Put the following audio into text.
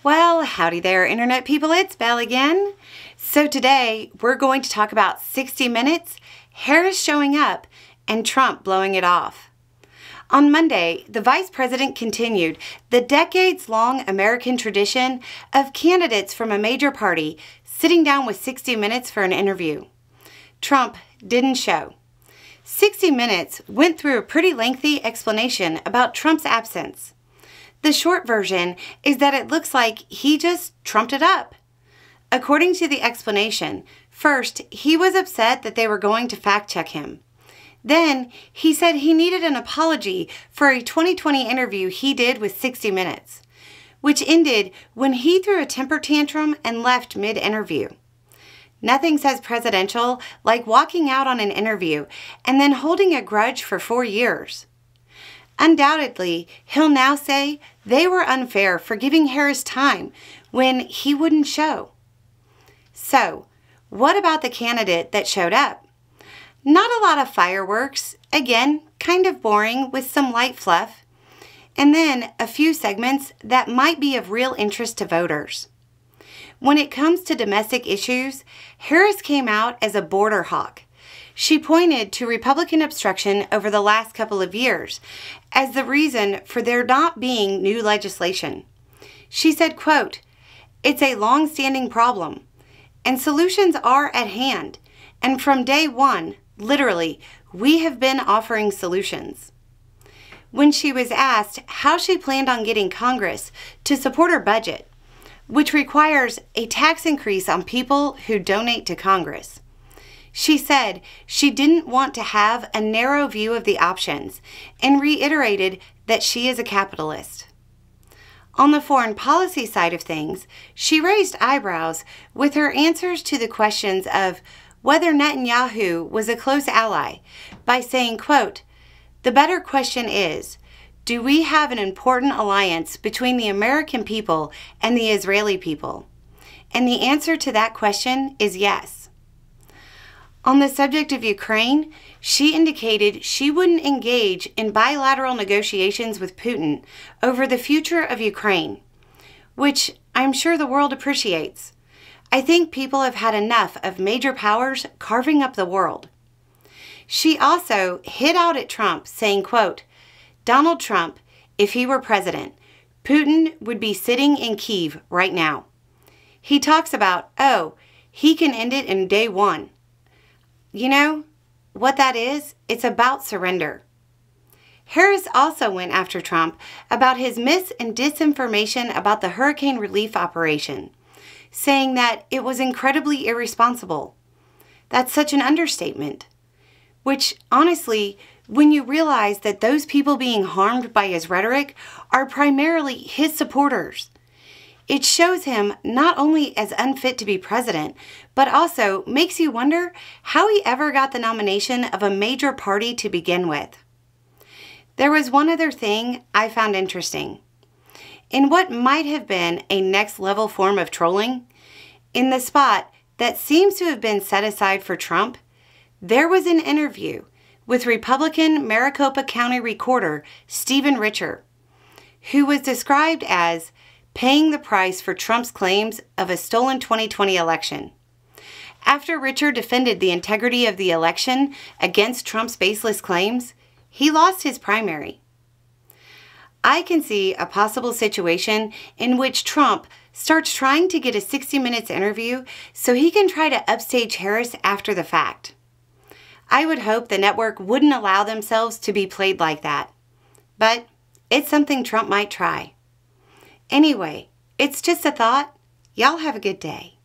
Well, howdy there, Internet people. It's Belle again. So today, we're going to talk about 60 Minutes, Harris showing up, and Trump blowing it off. On Monday, the Vice President continued the decades-long American tradition of candidates from a major party sitting down with 60 Minutes for an interview. Trump didn't show. 60 Minutes went through a pretty lengthy explanation about Trump's absence. The short version is that it looks like he just trumped it up. According to the explanation, first, he was upset that they were going to fact-check him. Then, he said he needed an apology for a 2020 interview he did with 60 Minutes, which ended when he threw a temper tantrum and left mid-interview. Nothing says presidential like walking out on an interview and then holding a grudge for 4 years. Undoubtedly, he'll now say they were unfair for giving Harris time when he wouldn't show. So, what about the candidate that showed up? Not a lot of fireworks, again, kind of boring with some light fluff, and then a few segments that might be of real interest to voters. When it comes to domestic issues, Harris came out as a border hawk. She pointed to Republican obstruction over the last couple of years as the reason for there not being new legislation. She said, quote, "It's a long-standing problem, and solutions are at hand, and from day one, literally, we have been offering solutions." When she was asked how she planned on getting Congress to support her budget, which requires a tax increase on people who donate to Congress, she said she didn't want to have a narrow view of the options and reiterated that she is a capitalist. On the foreign policy side of things, she raised eyebrows with her answers to the questions of whether Netanyahu was a close ally by saying, quote, "The better question is, do we have an important alliance between the American people and the Israeli people? And the answer to that question is yes." On the subject of Ukraine, she indicated she wouldn't engage in bilateral negotiations with Putin over the future of Ukraine, which I'm sure the world appreciates. I think people have had enough of major powers carving up the world. She also hit out at Trump, saying, quote, "Donald Trump, if he were president, Putin would be sitting in Kyiv right now. He talks about, oh, he can end it in day one. You know what that is? It's about surrender." Harris also went after Trump about his mis- and disinformation about the hurricane relief operation, saying that it was incredibly irresponsible. That's such an understatement. Which, honestly, when you realize that those people being harmed by his rhetoric are primarily his supporters, it shows him not only as unfit to be president, but also makes you wonder how he ever got the nomination of a major party to begin with. There was one other thing I found interesting. In what might have been a next-level form of trolling, in the spot that seems to have been set aside for Trump, there was an interview with Republican Maricopa County Recorder Stephen Richer, who was described as paying the price for Trump's claims of a stolen 2020 election. After Richer defended the integrity of the election against Trump's baseless claims, he lost his primary. I can see a possible situation in which Trump starts trying to get a 60 Minutes interview so he can try to upstage Harris after the fact. I would hope the network wouldn't allow themselves to be played like that, but it's something Trump might try. Anyway, it's just a thought. Y'all have a good day.